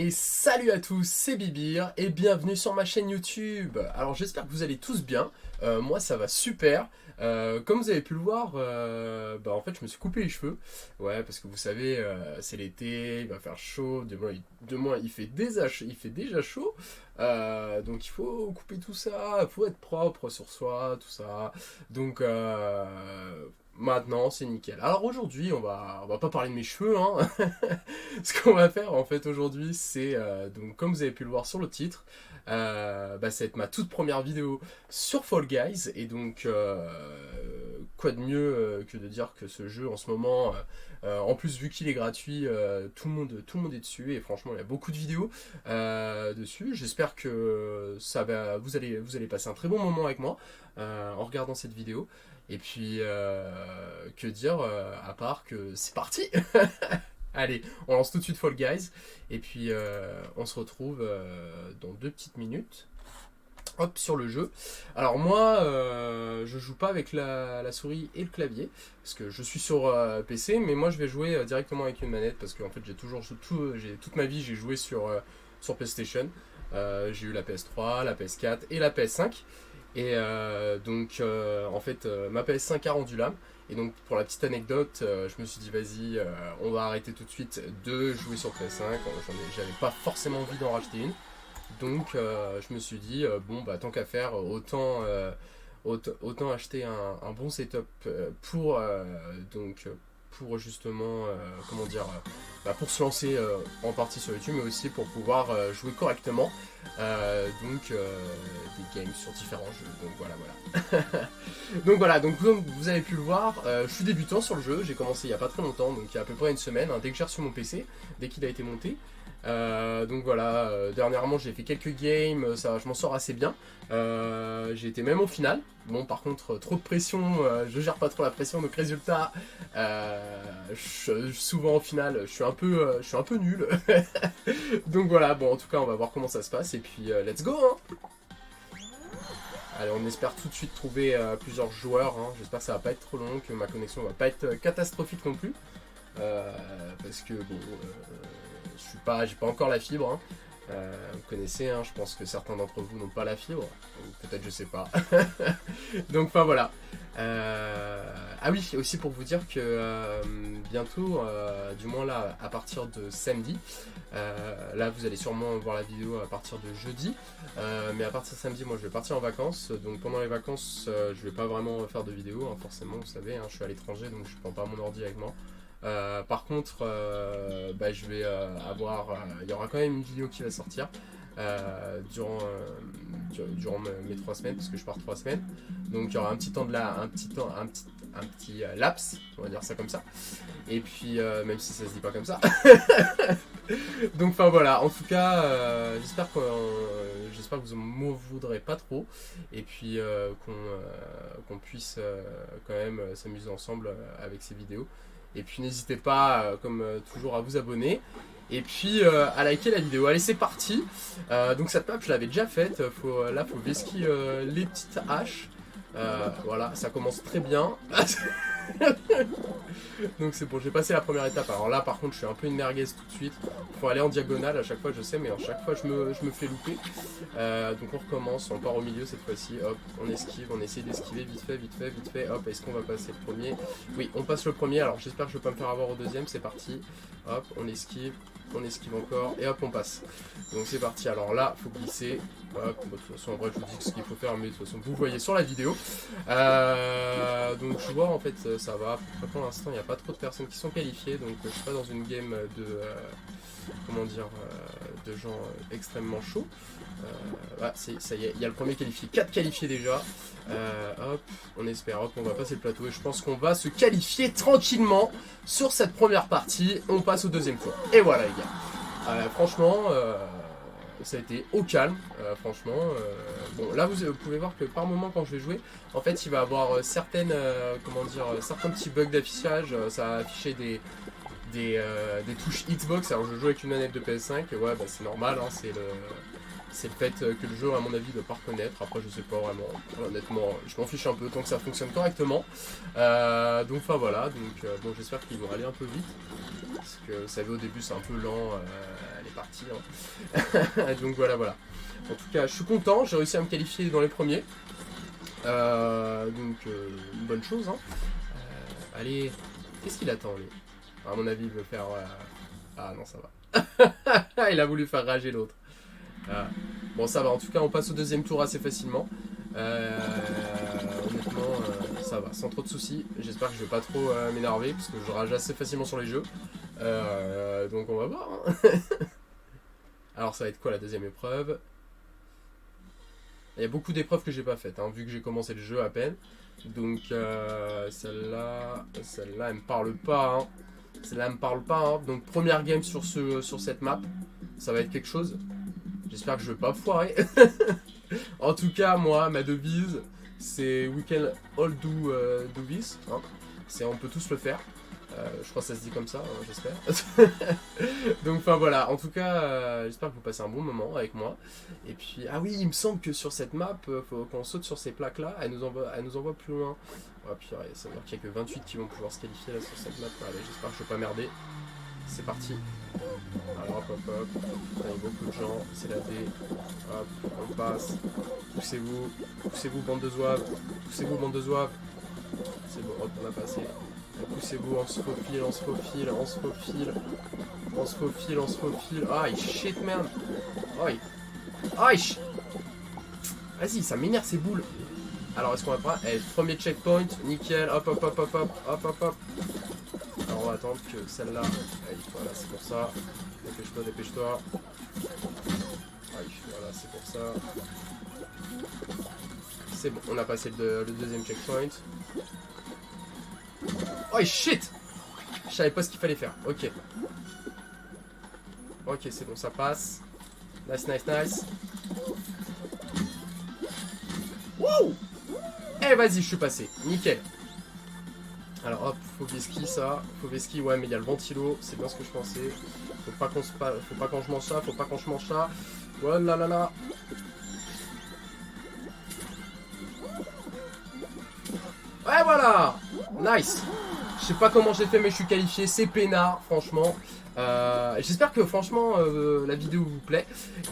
Et salut à tous, c'est Bibir et bienvenue sur ma chaîne YouTube. Alors j'espère que vous allez tous bien, moi ça va super. Comme vous avez pu le voir, en fait je me suis coupé les cheveux. Ouais, parce que vous savez, c'est l'été, il va faire chaud, demain il fait déjà chaud. Donc il faut couper tout ça, il faut être propre sur soi, tout ça. Donc maintenant c'est nickel. Alors aujourd'hui on va pas parler de mes cheveux, hein. Ce qu'on va faire en fait aujourd'hui, c'est donc comme vous avez pu le voir sur le titre, ça va être ma toute première vidéo sur Fall Guys. Et donc quoi de mieux que de dire que ce jeu en ce moment, en plus vu qu'il est gratuit, tout le monde est dessus et franchement il y a beaucoup de vidéos dessus. J'espère que vous allez passer un très bon moment avec moi en regardant cette vidéo. Et puis que dire à part que c'est parti. Allez, on lance tout de suite Fall Guys, et puis on se retrouve dans 2 petites minutes. Hop, sur le jeu. Alors moi, je joue pas avec la souris et le clavier, parce que je suis sur PC, mais moi je vais jouer directement avec une manette, parce que en fait toute ma vie j'ai joué sur PlayStation. J'ai eu la PS3, la PS4 et la PS5. Et en fait, ma PS5 a rendu l'âme. Et donc, pour la petite anecdote, je me suis dit, vas-y, on va arrêter tout de suite de jouer sur PS5. J'avais pas forcément envie d'en racheter une. Donc, je me suis dit, tant qu'à faire, autant acheter un bon setup pour justement, pour se lancer en partie sur YouTube, mais aussi pour pouvoir jouer correctement des games sur différents jeux. Donc voilà. donc comme vous avez pu le voir, je suis débutant sur le jeu. J'ai commencé il n'y a pas très longtemps, donc il y a à peu près une semaine, hein, dès que j'ai reçu mon PC, dès qu'il a été monté. Dernièrement j'ai fait quelques games, je m'en sors assez bien. J'ai été même au final. Bon, par contre, trop de pression, je gère pas trop la pression, donc résultat, souvent au final, je suis un peu nul. Donc voilà, bon, en tout cas, on va voir comment ça se passe, et puis let's go, hein. Allez, on espère tout de suite trouver plusieurs joueurs, hein. J'espère que ça va pas être trop long, que ma connexion va pas être catastrophique non plus. Parce que bon, j'ai pas encore la fibre, hein. Vous connaissez, hein, je pense que certains d'entre vous n'ont pas la fibre, peut-être, je sais pas. Donc enfin voilà. Ah oui, aussi pour vous dire que bientôt, du moins là, à partir de samedi, là vous allez sûrement voir la vidéo à partir de jeudi, mais à partir de samedi, moi je vais partir en vacances. Donc pendant les vacances, je vais pas vraiment faire de vidéo, hein, forcément, vous savez, hein, je suis à l'étranger, donc je prends pas mon ordi avec moi. Par contre, je vais il y aura quand même une vidéo qui va sortir durant mes 3 semaines, parce que je pars 3 semaines. Donc il y aura un petit laps, on va dire ça comme ça. Et puis même si ça se dit pas comme ça. Donc enfin voilà, en tout cas, j'espère que vous ne m'en voudrez pas trop, et puis qu'on puisse quand même s'amuser ensemble avec ces vidéos. Et puis n'hésitez pas, comme toujours, à vous abonner. Et puis à liker la vidéo. Allez, c'est parti. Donc cette map, je l'avais déjà faite. Faut vesquiller les petites haches. Voilà, ça commence très bien. Donc c'est bon, j'ai passé la première étape. Alors là, par contre, je suis un peu une merguez tout de suite. Faut aller en diagonale à chaque fois, je sais, mais à chaque fois, je me fais louper. Donc on recommence, on part au milieu cette fois-ci. Hop, on esquive, on essaye d'esquiver vite fait. Hop, est-ce qu'on va passer le premier? Oui, on passe le premier. Alors j'espère que je vais pas me faire avoir au deuxième. C'est parti. Hop, on esquive encore, et hop, on passe. Donc c'est parti. Alors là, faut glisser. Hop, de toute façon, en vrai, je vous dis ce qu'il faut faire, mais de toute façon, vous voyez sur la vidéo. Donc je vois, en fait, ça va. Pour l'instant, il n'y a pas trop de personnes qui sont qualifiées, donc je suis pas dans une game de gens extrêmement chauds. Ça y est, il y a le premier qualifié, 4 qualifiés déjà. Hop, on espère, hop, on va passer le plateau, et je pense qu'on va se qualifier tranquillement sur cette première partie. On passe au deuxième tour. Et voilà les gars. Franchement, ça a été au calme, franchement. Bon, là vous pouvez voir que par moment quand je vais jouer, en fait il va y avoir certains petits bugs d'affichage. Ça va afficher des touches Xbox. Alors je joue avec une manette de PS5, et ouais, c'est normal, hein, C'est le fait que le jeu, à mon avis, ne doit pas reconnaître. Après, je sais pas vraiment. Honnêtement, je m'en fiche un peu tant que ça fonctionne correctement. Donc, enfin voilà. Donc, bon, j'espère qu'ils vont aller un peu vite. Parce que vous savez, au début, c'est un peu lent. Elle est partie. Hein. Donc, voilà, voilà. En tout cas, je suis content. J'ai réussi à me qualifier dans les premiers. Donc, une bonne chose. Hein. Allez, qu'est-ce qu'il attend, lui? À mon avis, il veut faire... Ah non, ça va. Il a voulu faire rager l'autre. Bon, ça va. En tout cas, on passe au deuxième tour assez facilement. Honnêtement, ça va, sans trop de soucis. J'espère que je vais pas trop m'énerver, parce que je rage assez facilement sur les jeux. Donc, on va voir. Hein. Alors, ça va être quoi la deuxième épreuve? Il y a beaucoup d'épreuves que j'ai pas faites, hein, vu que j'ai commencé le jeu à peine. Donc, celle-là, elle me parle pas. Hein. Celle-là me parle pas. Hein. Donc, première game sur cette map. Ça va être quelque chose. J'espère que je vais pas foirer. En tout cas, moi, ma devise, c'est We can all do this. Hein. C'est on peut tous le faire. Je crois que ça se dit comme ça, hein, j'espère. Donc, enfin voilà. En tout cas, j'espère que vous passez un bon moment avec moi. Et puis, ah oui, il me semble que sur cette map, faut qu'on saute sur ces plaques-là. Elle nous envoie plus loin. Oh, purée, ça veut dire qu'il n'y a que 28 qui vont pouvoir se qualifier là sur cette map. Allez, j'espère que je vais pas merder. C'est parti. Alors hop hop hop. Il y a beaucoup de gens. C'est la D. Hop, on passe. Poussez-vous. Poussez-vous, bande de zouaves. Poussez-vous, bande de zouaves. C'est bon, hop, on a passé. Poussez-vous, on se faufile, on se faufile, on se faufile. On se faufile, on se faufile. Aïe, shit, merde. Aïe. Aïe. Vas-y, ça m'énerve ces boules. Alors, est-ce qu'on va pas... Eh, premier checkpoint, nickel. Hop, hop, hop, hop, hop, hop, hop, hop. Alors, on va attendre que celle-là... Aïe, voilà, c'est pour ça. Dépêche-toi, dépêche-toi. Aïe, voilà, c'est pour ça. C'est bon, on a passé le deuxième checkpoint. Oh shit! Je savais pas ce qu'il fallait faire. Ok. Ok, c'est bon, ça passe. Nice, nice, nice. Wouh! Eh, vas-y, je suis passé. Nickel. Alors, hop, Fauveski, ça. Fauveski, ouais, mais il y a le ventilo. C'est bien ce que je pensais. Faut pas quand je mange ça. Faut pas quand je mange ça. Voilà, là, là. Ouais, voilà! Nice! Je sais pas comment j'ai fait, mais je suis qualifié. C'est peinard, franchement. J'espère que, franchement, la vidéo vous plaît.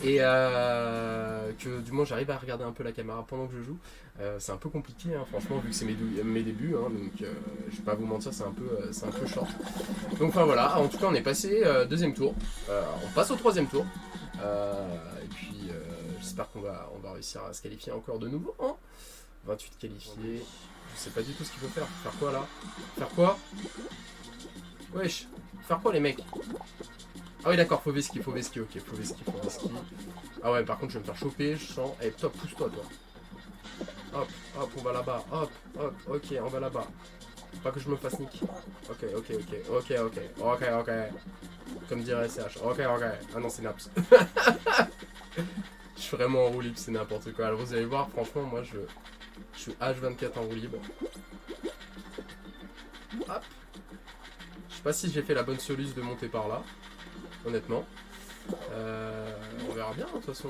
Et que, du moins, j'arrive à regarder un peu la caméra pendant que je joue. C'est un peu compliqué, hein, franchement, vu que c'est mes débuts. Hein, donc, je vais pas vous mentir, c'est un peu short. Donc, enfin, voilà. En tout cas, on est passé deuxième tour. On passe au troisième tour. Et puis, j'espère qu'on va réussir à se qualifier encore de nouveau. Hein. 28 qualifiés. Je sais pas du tout ce qu'il faut faire. Faire quoi là? Faire quoi? Wesh. Faire quoi les mecs? Ah oui d'accord, Fauveski, ok, Fauveski. Ah ouais, par contre je vais me faire choper, je sens. Eh, top, pousse-toi toi. Hop, hop, on va là-bas. Hop, hop, ok, on va là-bas. Pas que je me fasse nick. Ok. Comme dirait SH. Ok. Ah non, c'est Naps. Je suis vraiment en roue libre, c'est n'importe quoi. Alors vous allez voir, franchement, moi je suis H24 en roue libre. Hop. Je sais pas si j'ai fait la bonne solution de monter par là. Honnêtement. On verra bien, de toute façon.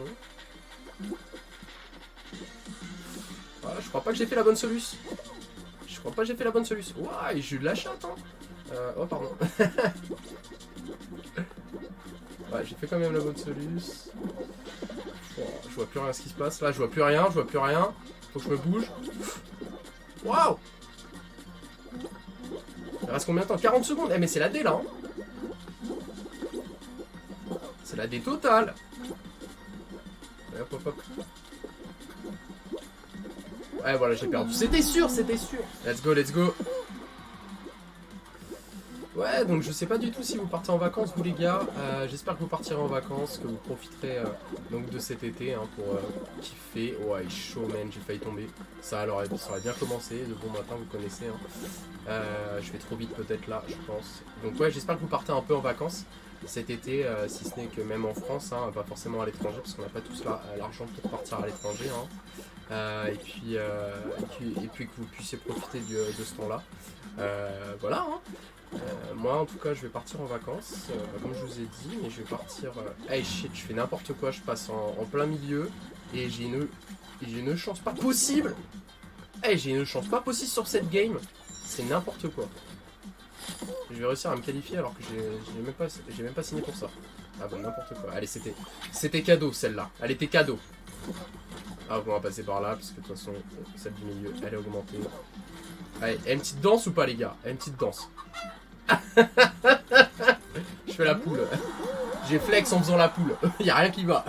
Voilà, je crois pas que j'ai fait la bonne solution. Ouah, j'ai eu de la chatte, hein. Oh, pardon. Ouais, j'ai fait quand même la bonne solution. Oh, je vois plus rien ce qui se passe. Là, je vois plus rien. Faut que je me bouge. Waouh! Il reste combien de temps? 40 secondes. Eh, mais c'est la D, là. Hein. C'est la D totale. Hop. Ouais, voilà, j'ai perdu. C'était sûr. Let's go. Ouais, donc je sais pas du tout si vous partez en vacances, vous les gars. J'espère que vous partirez en vacances, que vous profiterez donc de cet été hein, pour kiffer. Ouais, il est chaud, man, j'ai failli tomber. Ça aurait bien commencé. De bon matin, vous connaissez. Hein. Je vais trop vite peut-être là, je pense. Donc ouais, j'espère que vous partez un peu en vacances. cet été, si ce n'est que même en France, hein, pas forcément à l'étranger, parce qu'on n'a pas tous l'argent pour partir à l'étranger. Hein. Et puis que vous puissiez profiter de ce temps-là. Voilà. Hein. Moi, en tout cas, je vais partir en vacances, comme je vous ai dit, mais je vais partir... Hey shit, je fais n'importe quoi, je passe en plein milieu, et j'ai une chance pas possible. Hey, j'ai une chance pas possible sur cette game. C'est n'importe quoi. Je vais réussir à me qualifier alors que j'ai même pas signé pour ça. Ah bon, n'importe quoi. Allez, c'était cadeau celle-là. Elle était cadeau. Ah bon, on va passer par là, parce que de toute façon, celle du milieu, elle est augmentée. Allez, une petite danse ou pas, les gars? Une petite danse. Je fais la poule. J'ai flex en faisant la poule. Y'a rien qui va.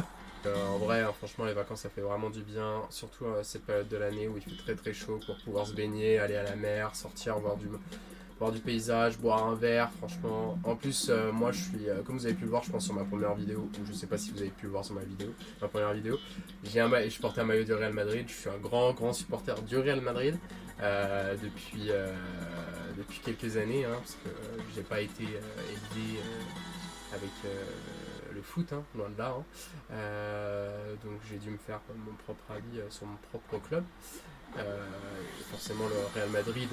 En vrai, hein, franchement, les vacances, ça fait vraiment du bien. Surtout cette période de l'année où il fait très très chaud pour pouvoir se baigner, aller à la mer, sortir, voir du paysage, boire un verre, franchement. En plus, moi, je suis, comme vous avez pu le voir, je pense, sur ma première vidéo, ou je sais pas si vous avez pu le voir sur ma première vidéo, je portais un maillot du Real Madrid. Je suis un grand supporter du Real Madrid depuis quelques années, hein, parce que j'ai pas été élevé avec le foot, hein, loin de là. Hein. Donc j'ai dû me faire mon propre avis sur mon propre club. Forcément le Real Madrid,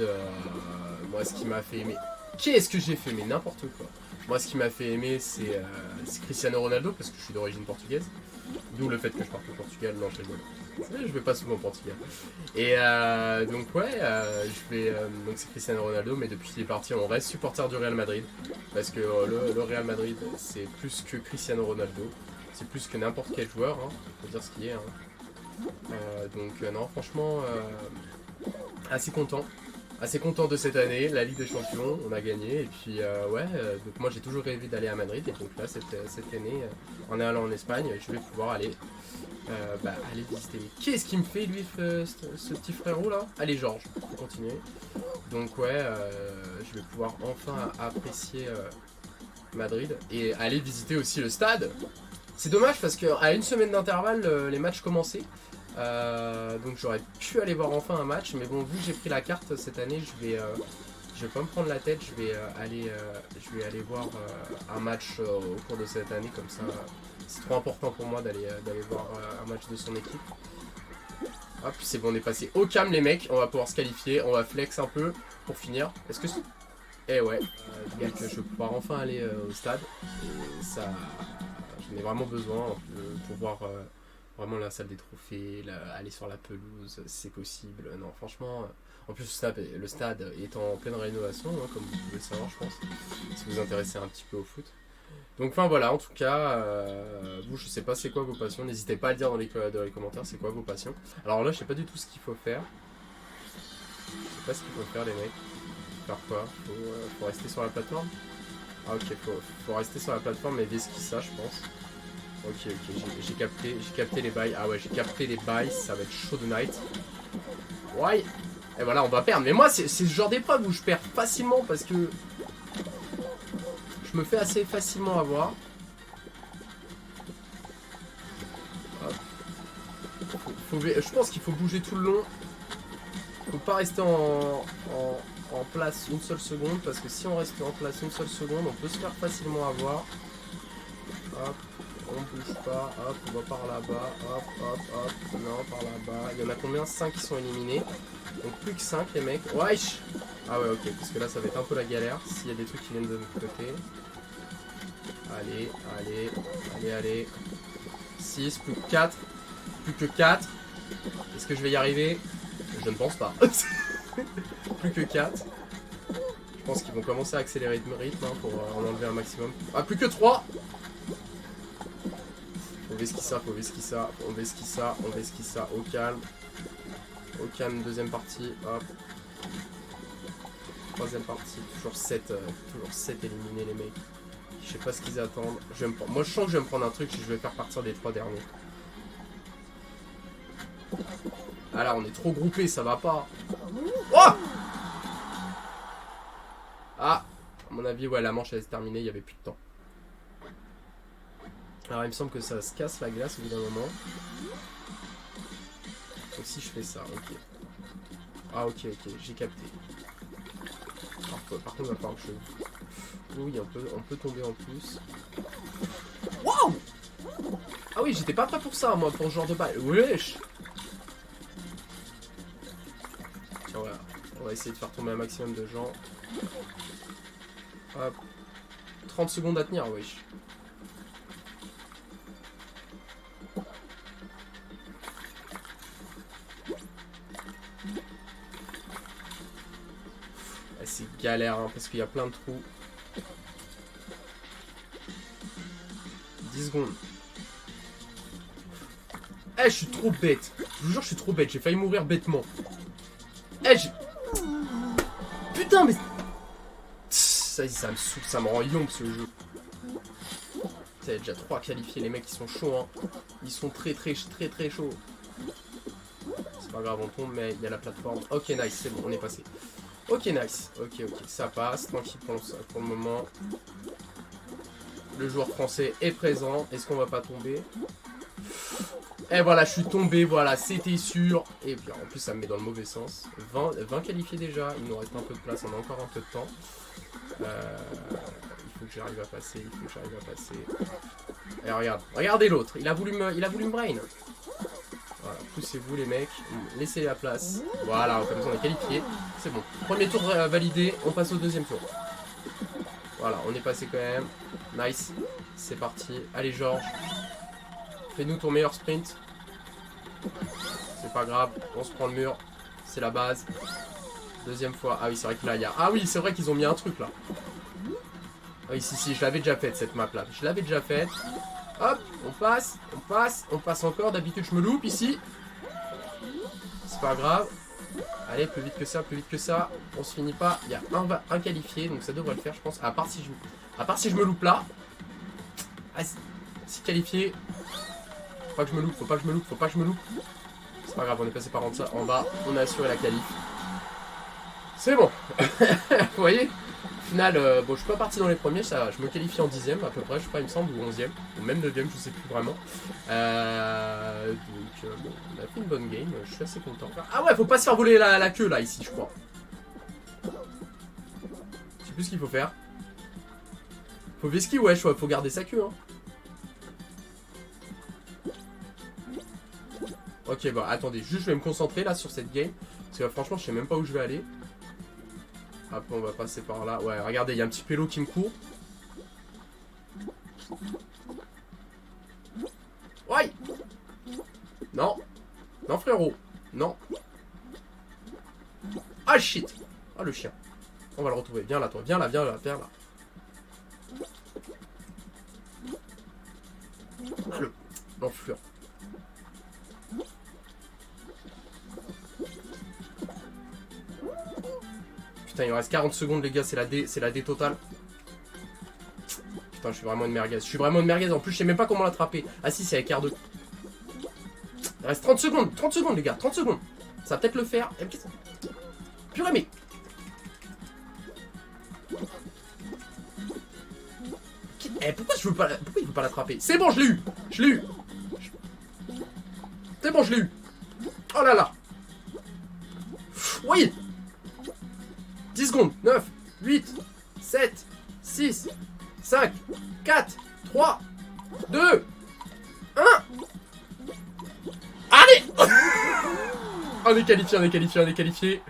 moi ce qui m'a fait aimer... Qu'est-ce que j'ai fait? Mais n'importe quoi. Moi ce qui m'a fait aimer c'est Cristiano Ronaldo, parce que je suis d'origine portugaise. D'où le fait que je parte au Portugal. Non, je rigole. Je vais pas souvent au Portugal. Et donc ouais, donc c'est Cristiano Ronaldo, mais depuis qu'il est parti, on reste supporter du Real Madrid. Parce que le Real Madrid, c'est plus que Cristiano Ronaldo. C'est plus que n'importe quel joueur, hein. Faut dire ce qu'il est. Hein. Donc non, franchement, assez content. Assez content de cette année, la Ligue des Champions, on a gagné. Et puis ouais, donc moi j'ai toujours rêvé d'aller à Madrid. Et donc là, cette année, en allant en Espagne, je vais pouvoir aller visiter. Qu'est-ce qu'il me fait lui, ce petit frérot là? Allez Georges, faut continuer. Donc ouais, je vais pouvoir enfin apprécier Madrid et aller visiter aussi le stade. C'est dommage parce qu'à une semaine d'intervalle, les matchs commençaient. Donc j'aurais pu aller voir enfin un match, mais bon, vu que j'ai pris la carte cette année, je vais pas me prendre la tête, je vais aller voir un match au cours de cette année, comme ça c'est trop important pour moi d'aller voir un match de son équipe. Hop, c'est bon, on est passé au calme les mecs, on va pouvoir se qualifier, on va flex un peu pour finir. Est-ce que eh ouais, donc je vais pouvoir enfin aller au stade, et ça, j'en ai vraiment besoin pour voir vraiment la salle des trophées, aller sur la pelouse, si c'est possible. Non, franchement, en plus le stade est en pleine rénovation, hein, comme vous pouvez le savoir, je pense, si vous vous intéressez un petit peu au foot. Donc enfin voilà, en tout cas, vous, je sais pas c'est quoi vos passions, n'hésitez pas à le dire dans les commentaires, c'est quoi vos passions. Alors là, je sais pas du tout ce qu'il faut faire. Je sais pas ce qu'il faut faire les mecs. Faire quoi? Faut rester sur la plateforme? Ah ok, faut rester sur la plateforme et esquiver ça, je pense. Ok, j'ai capté les bails. Ah ouais, j'ai capté les bails, ça va être chaud de night. Ouais. Et voilà, on va perdre. Mais moi, c'est ce genre d'épreuve où je perds facilement parce que je me fais assez facilement avoir. Je pense qu'il faut bouger tout le long. Faut pas rester en place une seule seconde, parce que si on reste en place une seule seconde, on peut se faire facilement avoir. Hop, on bouge pas, hop, on va par là-bas, hop, non, par là-bas. Il y en a combien? 5 qui sont éliminés. Donc plus que 5 les mecs. Wesh! Ah ouais, ok, parce que là ça va être un peu la galère s'il y a des trucs qui viennent de notre côté. Allez. 6, plus que 4. Plus que 4. Est-ce que je vais y arriver? Je ne pense pas. Plus que 4. Je pense qu'ils vont commencer à accélérer le rythme, hein, pour en enlever un maximum. Ah, plus que 3. On vesquille ça, au calme. Au calme, deuxième partie, hop. Troisième partie, toujours 7 éliminés les mecs. Je sais pas ce qu'ils attendent. Moi je sens que je vais me prendre un truc et je vais faire partir des 3 derniers. Ah là on est trop groupés, ça va pas. Oh! Ah, à mon avis, ouais, la manche elle est terminée, il y avait plus de temps. Alors il me semble que ça se casse la glace au bout d'un moment. Donc si je fais ça, ok. Ah ok, j'ai capté. Par contre il va falloir que je... Oui, on peut tomber en plus. Ah oui, j'étais pas prêt pour ça, moi, pour ce genre de balle. Wesh. Tiens, voilà. On va essayer de faire tomber un maximum de gens. Hop. 30 secondes à tenir, wesh. C'est galère, hein, parce qu'il y a plein de trous. 10 secondes. Eh, je suis trop bête. Je vous jure, je suis trop bête. J'ai failli mourir bêtement. Eh, j'ai... Putain, mais... Ça me saoule, ça me rend yombe ce jeu. Il y a déjà 3 qualifiés, les mecs ils sont chauds, hein. Ils sont très chauds. C'est pas grave, on tombe, mais il y a la plateforme. Ok, nice, c'est bon, on est passé. Ok, nice. Ok, ça passe. Tranquille pour le moment. Le joueur français est présent. Est-ce qu'on va pas tomber? Et voilà, je suis tombé, voilà, c'était sûr. Et bien, en plus, ça me met dans le mauvais sens. 20 qualifiés déjà. Il nous reste un peu de place, on a encore un peu de temps. Il faut que j'arrive à passer, Et regarde, regardez l'autre. Il a voulu me brain. Voilà, poussez-vous les mecs, laissez la place. Voilà, comme ça on est qualifié. C'est bon. Premier tour validé, on passe au deuxième tour. Voilà, on est passé quand même. Nice, c'est parti. Allez Georges, fais-nous ton meilleur sprint. C'est pas grave, on se prend le mur. C'est la base. Deuxième fois. Ah oui, c'est vrai que là, il y a... Ah oui, c'est vrai qu'ils ont mis un truc là. Ah oui, si, je l'avais déjà faite cette map là. Je l'avais déjà faite. Hop, on passe encore. D'habitude, je me loupe ici. C'est pas grave. Allez, plus vite que ça. On se finit pas. Il y a un qualifié, donc ça devrait le faire, je pense. À part si je me loupe là. Ah, si qualifié. Faut pas que je me loupe. C'est pas grave, on est passé par en bas. On a assuré la qualif. C'est bon. Vous voyez? Au final, bon, je suis pas parti dans les premiers, ça, je me qualifie en 10ème à peu près, je crois, il me semble, ou 11ème, ou même 9ème, je sais plus vraiment. Bon, on a fait une bonne game, je suis assez content. Ah ouais, faut pas se faire voler la queue là, ici, je crois. Je sais plus ce qu'il faut faire. Faut vesquiller, ouais, faut garder sa queue, hein. Ok, bah attendez, juste je vais me concentrer là sur cette game, parce que franchement, je sais même pas où je vais aller. Après on va passer par là. Ouais, regardez, il y a un petit pélo qui me court. Ouais. Non. Non frérot. Non. Ah shit. Ah le chien. On va le retrouver. Viens là toi. Viens là. Ah le... l'enflure. Putain, il me reste 40 secondes, les gars, c'est la D totale. Putain, je suis vraiment une merguez. En plus, je sais même pas comment l'attraper. Ah si, c'est avec R2. Il reste 30 secondes. 30 secondes, les gars. 30 secondes. Ça va peut-être le faire. Purée, mais... pourquoi il veut pas l'attraper? C'est bon, je l'ai eu. C'est bon, je l'ai eu. Oh là là. Oui. 10 secondes, 9, 8, 7, 6, 5, 4, 3, 2, 1. Allez. On est qualifié.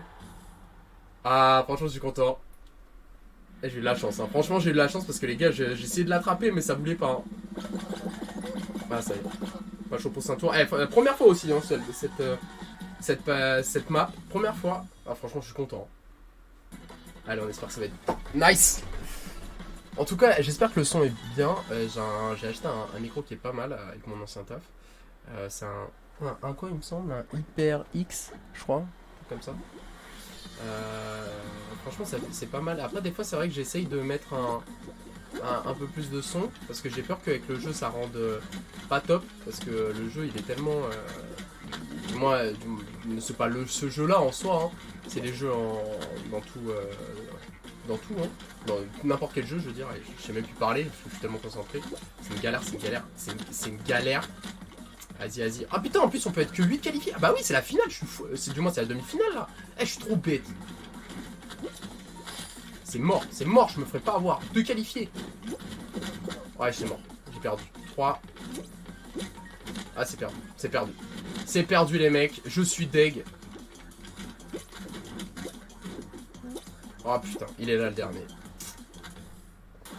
Ah, franchement, je suis content. Et j'ai eu de la chance, hein. Franchement, j'ai eu de la chance parce que les gars, j'ai essayé de l'attraper, mais ça voulait pas. Hein. Ah, ça y est. Pas chaud pour Saint-Tour. Première fois aussi, hein, cette map. Première fois. Ah, franchement, je suis content. Allez, on espère que ça va être nice. En tout cas, j'espère que le son est bien. J'ai acheté un micro qui est pas mal avec mon ancien taf. C'est un quoi, il me semble? Un Hyper X, je crois. Comme ça. Franchement, c'est pas mal. Après, des fois, c'est vrai que j'essaye de mettre un peu plus de son. Parce que j'ai peur qu'avec le jeu, ça rende pas top. Parce que le jeu, il est tellement... moi, c'est pas ce jeu-là en soi. Hein. C'est les jeux dans tout, hein. Dans n'importe quel jeu, je veux dire. Je sais même plus parler parce que je suis tellement concentré. C'est une galère. Vas-y. Ah putain, en plus, on peut être que 8 qualifiés. Ah bah oui, c'est la finale. Du moins, c'est la demi-finale là. Je suis trop bête. C'est mort, je me ferai pas avoir. 2 qualifiés. Ouais, c'est mort. J'ai perdu. 3, Ah, c'est perdu. C'est perdu. C'est perdu, les mecs. Je suis deg. Oh putain, il est là le dernier.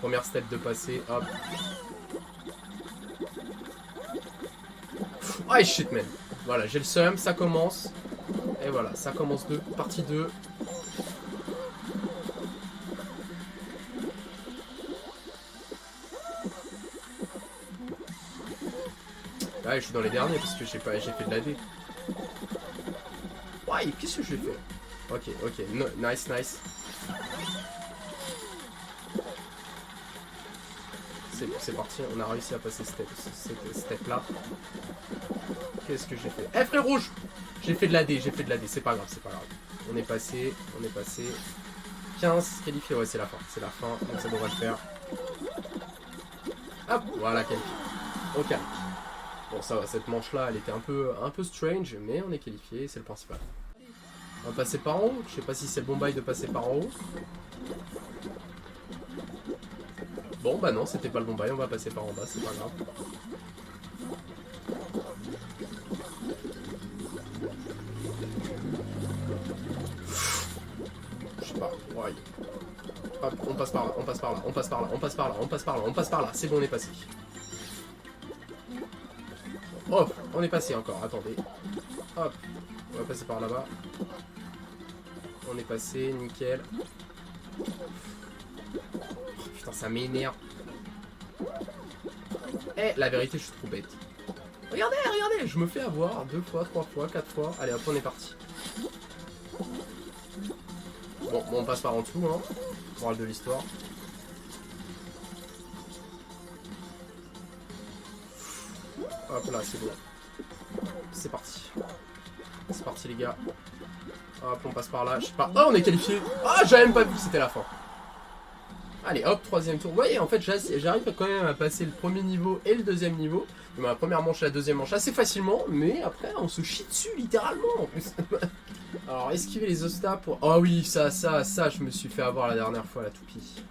Première step de passer. Hop. Ah, shit, man. Voilà, j'ai le seum. Ça commence. Et voilà, ça commence partie 2. Ouais, je suis dans les derniers parce que j'ai fait de la D. Ouais, qu'est-ce que j'ai fait? Ok, ok, no, nice, nice. C'est parti, on a réussi à passer cette step là. Qu'est-ce que j'ai fait? Eh, frère rouge! J'ai fait de la D, c'est pas grave, c'est pas grave. On est passé. 15 qualifiés, ouais, c'est la fin, donc ça devrait le faire. Hop, voilà, qualifié. Ok. Bon, ça va, cette manche-là, elle était un peu strange, mais on est qualifié, c'est le principal. On va passer par en haut. Je sais pas si c'est le bon bail de passer par en haut. Bon, bah non, c'était pas le bon bail, on va passer par en bas, c'est pas grave. Je sais pas, ouais. Hop, on passe par là, on passe par là, on passe par là, on passe par là, on passe par là, on passe par là, c'est bon, on est passé. Hop, on est passé encore, attendez. Hop, on va passer par là-bas. On est passé, nickel. Oh, putain, ça m'énerve. Eh, la vérité, je suis trop bête. Regardez, regardez, je me fais avoir 2 fois, 3 fois, 4 fois. Allez, hop, on est parti. Bon, on passe par en dessous, hein. Morale de l'histoire. Hop là, c'est bon. C'est parti. C'est parti, les gars. Hop, on passe par là. Je sais pas. Oh, on est qualifié. Ah, j'avais même pas vu, c'était la fin. Allez, hop, 3ème tour. Vous voyez, en fait, j'arrive quand même à passer le premier niveau et le 2ème niveau. Ma première manche et la 2ème manche assez facilement, mais après, on se chie dessus, littéralement, en plus. Alors, esquiver les ostas pour... Oh oui, ça, je me suis fait avoir la dernière fois, la toupie.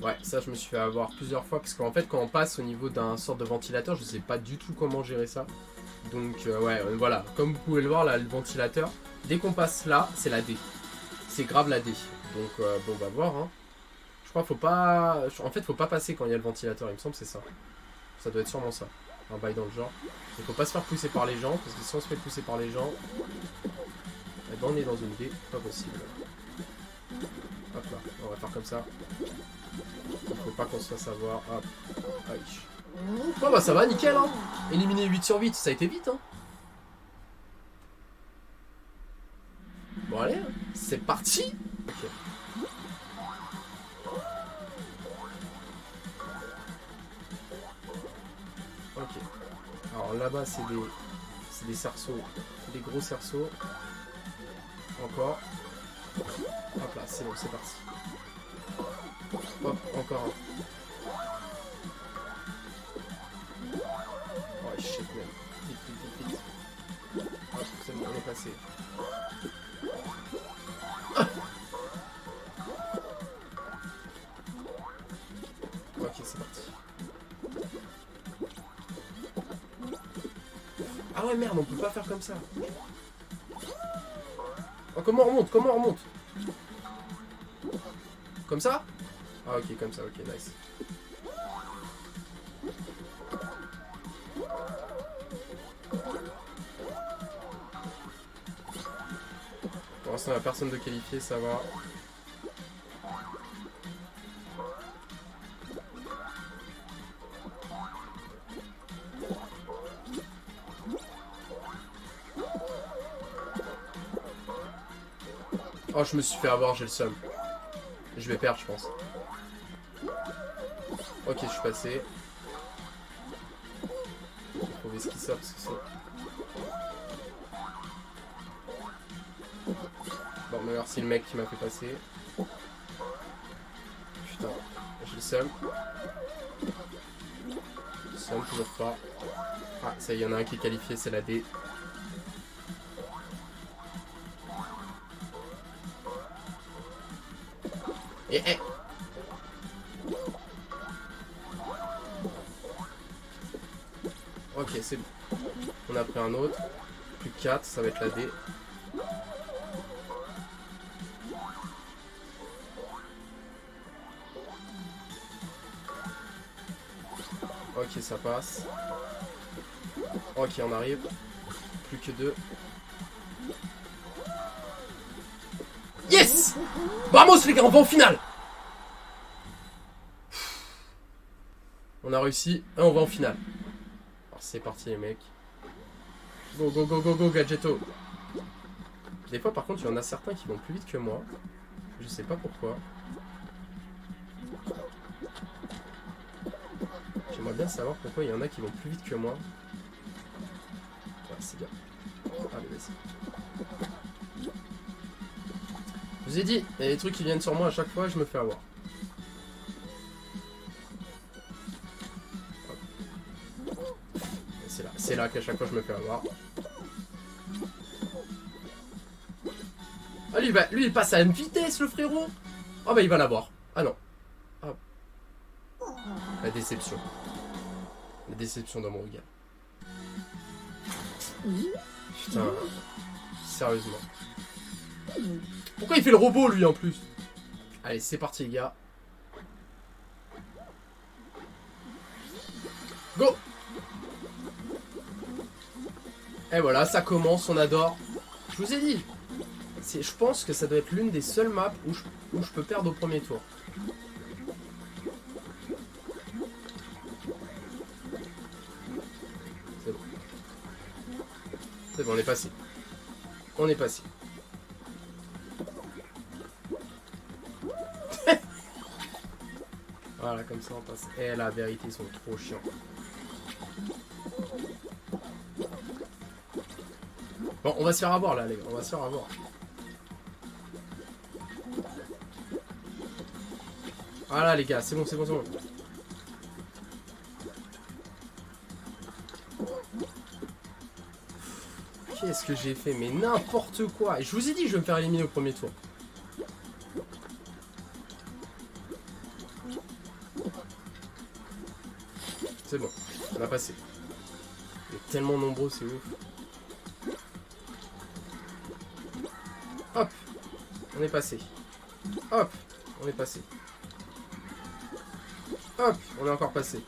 Ouais, ça, je me suis fait avoir plusieurs fois, parce qu'en fait, quand on passe au niveau d'un sorte de ventilateur, je sais pas du tout comment gérer ça. Donc, ouais, voilà. Comme vous pouvez le voir, là, le ventilateur, dès qu'on passe là, c'est la D. C'est grave la D. Donc, bon, on va voir, hein. Je crois qu'il faut pas... En fait, faut pas passer quand il y a le ventilateur, il me semble que c'est ça. Ça doit être sûrement ça. Un bail dans le genre. Il faut pas se faire pousser par les gens, parce que si on se fait pousser par les gens, eh ben on est dans une D, pas possible. Hop là, on va faire comme ça. Il faut pas qu'on se fasse avoir. Hop. Aïe. Oh bah ça va, nickel, hein. Éliminer 8 sur 8, ça a été vite, hein. Bon allez, c'est parti. Ok. Ok. Alors là-bas, c'est des cerceaux. Des gros cerceaux. Encore. Hop là, c'est bon, c'est parti. Hop, encore un. Oh shit, man. Vite, vite, vite, vite. Hop, c'est bon, on est passé. Ah, ok, c'est parti. Ah ouais, merde, on peut pas faire comme ça. Oh, comment on remonte? Comment on remonte? Comme ça? Ah ok, comme ça, ok, nice. Pour l'instant, il n'y a personne de qualifié, ça va. Oh, je me suis fait avoir, j'ai le seum. Je vais perdre, je pense. Ok, je suis passé. Je vais trouver ce qui sort, parce que c'est... Bon, merci le mec qui m'a fait passer. Putain, j'ai le seum. Le seum, toujours pas. Ah, ça y est, il y en a un qui est qualifié, c'est la D. Et Ok, Ok, c'est bon. On a pris un autre. Plus que 4, ça va être la D. Ok, ça passe. Ok, on arrive. Plus que 2. Yes! Vamos les gars, on va en finale! On a réussi et on va en finale. Alors c'est parti les mecs. Go go go go go Gadgetto. Des fois par contre il y en a certains qui vont plus vite que moi. Je sais pas pourquoi. J'aimerais bien savoir pourquoi il y en a qui vont plus vite que moi. Ouais, c'est bien. Allez, vas-y. Je vous ai dit, il y a des trucs qui viennent sur moi à chaque fois, je me fais avoir. C'est là qu'à chaque fois je me fais avoir. Ah lui il passe à une vitesse le frérot. Ah bah il va l'avoir. Ah non. Ah. La déception. La déception dans mon regard. Putain. Sérieusement. Pourquoi il fait le robot lui en plus? Allez c'est parti les gars. Go. Et voilà ça commence, on adore. Je vous ai dit. Je pense que ça doit être l'une des seules maps où je peux perdre au premier tour. C'est bon. C'est bon, on est passé. On est passé. Voilà, comme ça on passe. Eh, la vérité, ils sont trop chiants. Bon, on va se faire avoir là, les gars. On va se faire avoir. Voilà, les gars, c'est bon, c'est bon, c'est bon. Qu'est-ce que j'ai fait? Mais n'importe quoi. Et je vous ai dit, je vais me faire éliminer au premier tour. C'est bon, on a passé. Il est tellement nombreux, c'est ouf. Hop, on est passé. Hop, on est passé. Hop, on est encore passé.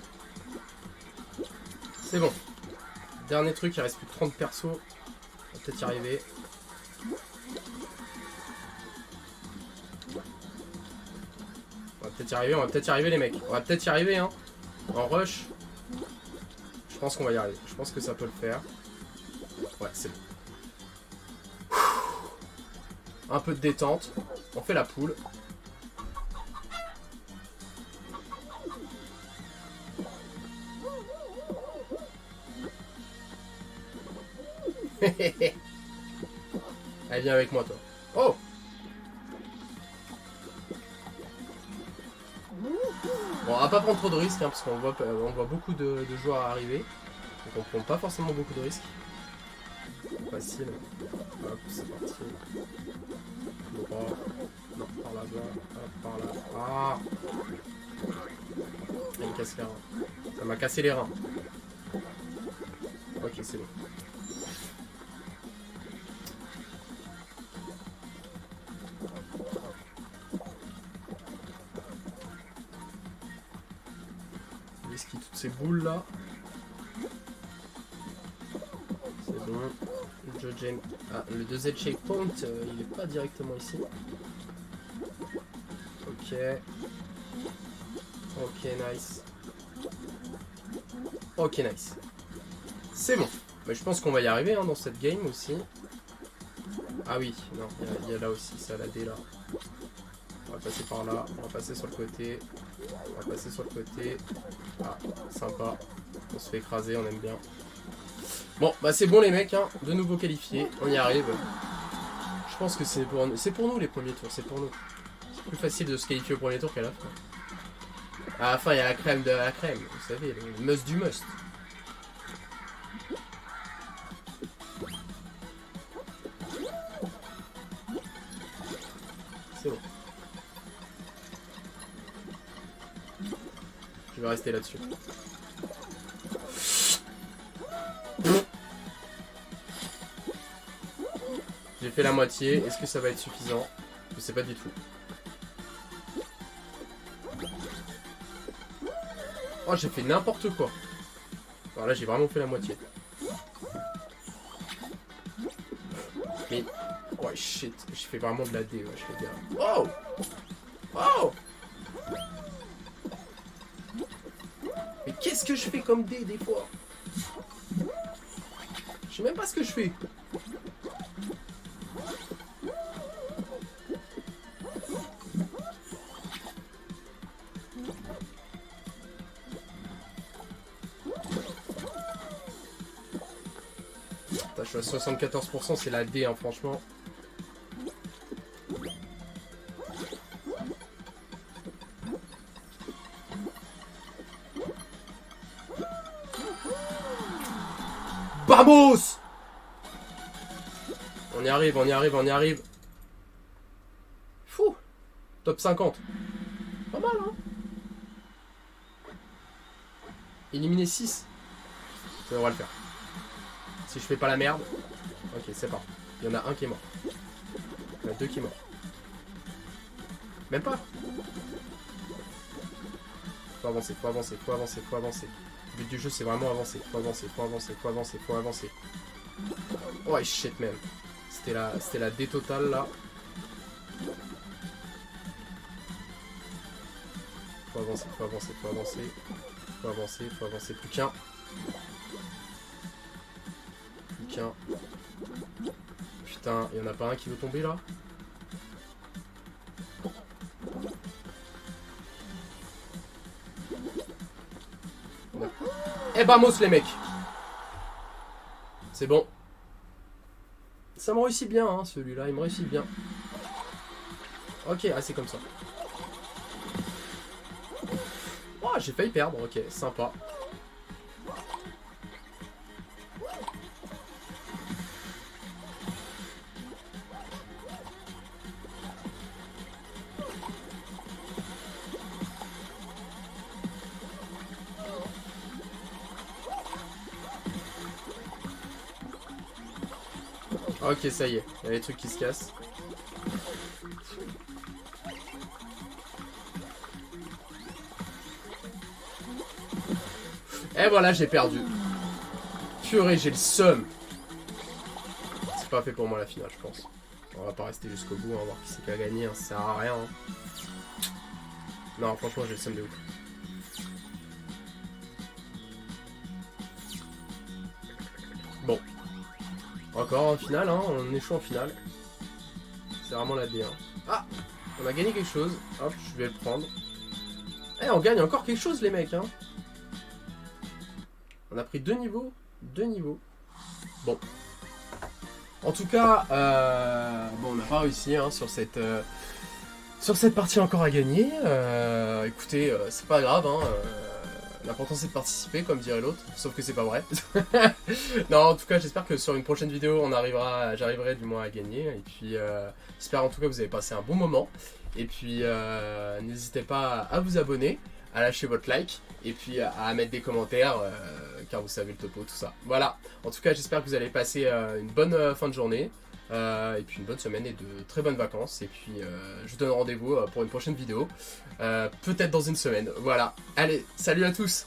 C'est bon. Dernier truc, il reste plus que 30 persos. On va peut-être y arriver. On va peut-être y arriver, on va peut-être y arriver les mecs. On va peut-être y arriver hein. En rush. Je pense qu'on va y arriver. Je pense que ça peut le faire. Ouais, c'est bon. Un peu de détente. On fait la poule. Allez, viens avec moi, toi. Oh! Bon, on va pas prendre trop de risques, hein, parce qu'on voit beaucoup de joueurs arriver. Donc on prend pas forcément beaucoup de risques. Facile. Hop, c'est parti. Droit. Non, par là-bas. Hop, par là. Ah! Il me casse les reins. Ça m'a cassé les reins. Ok, c'est bon. Toutes ces boules là. C'est bon. Le 2Z checkpoint, il est pas directement ici. Ok. Ok, nice. Ok, nice. C'est bon. Mais je pense qu'on va y arriver hein, dans cette game aussi. Ah oui, non, il y a là aussi, ça la D là. On va passer par là, on va passer sur le côté. On va passer sur le côté. Ah, sympa. On se fait écraser, on aime bien. Bon, bah c'est bon les mecs, hein. De nouveau qualifiés, on y arrive. Je pense que c'est pour nous les premiers tours, c'est pour nous. C'est plus facile de se qualifier au premier tour qu'à la fin. À la fin, il y a la crème de la crème, vous savez, le must du must. C'est bon. Je vais rester là-dessus. J'ai fait la moitié. Est-ce que ça va être suffisant? Je sais pas du tout. Oh, j'ai fait n'importe quoi. Alors là, j'ai vraiment fait la moitié. Mais... Oh shit, j'ai fait vraiment de la D, ouais, je fais bien. Oh! Oh! Mais qu'est-ce que je fais comme D des fois? Je sais même pas ce que je fais. Putain, je suis à 74%, c'est la D, hein, franchement. Vamos! On y arrive, on y arrive, on y arrive. Fou! Top 50. Pas mal, hein? Éliminer 6. Ça devrait le faire. Si je fais pas la merde. Ok, c'est parti. Il y en a un qui est mort. Il y en a deux qui est mort. Même pas. Faut avancer, faut avancer, faut avancer, faut avancer. Le but du jeu, c'est vraiment avancer. Faut avancer, faut avancer, faut avancer, faut avancer. Oh shit, man. C'était la D totale, là. Faut avancer, faut avancer, faut avancer. Faut avancer, faut avancer. Plus qu'un. Plus qu'un. Putain, il y en a pas un qui veut tomber, là? Eh bah, mousse, les mecs. C'est bon. Ça me réussit bien, hein, celui-là. Il me réussit bien. Ok, ah, c'est comme ça. Oh, j'ai failli perdre. Ok, sympa. Ok, ça y est. Il y a des trucs qui se cassent. Et voilà, j'ai perdu. Purée, j'ai le seum. C'est pas fait pour moi la finale, je pense. On va pas rester jusqu'au bout, on va voir qui c'est qui a gagné, hein, ça sert à rien. Hein. Non, franchement, j'ai le seum de ouf. Bon. Encore en finale, hein, on est chaud en finale. C'est vraiment la D1. Ah, on a gagné quelque chose. Hop, je vais le prendre. Eh, on gagne encore quelque chose, les mecs, hein. On a pris 2 niveaux. 2 niveaux. Bon. En tout cas, bon, on n'a pas réussi, hein, sur cette partie encore à gagner. Écoutez, c'est pas grave, hein. L'important c'est de participer, comme dirait l'autre, sauf que c'est pas vrai. Non, en tout cas, j'espère que sur une prochaine vidéo, j'arriverai du moins à gagner. Et puis, j'espère en tout cas que vous avez passé un bon moment. Et puis, n'hésitez pas à vous abonner, à lâcher votre like, et puis à mettre des commentaires, car vous savez le topo, tout ça. Voilà, en tout cas, j'espère que vous allez passer une bonne fin de journée. Et puis une bonne semaine et de très bonnes vacances. Et puis je vous donne rendez-vous pour une prochaine vidéo. Peut-être dans une semaine. Voilà. Allez, salut à tous!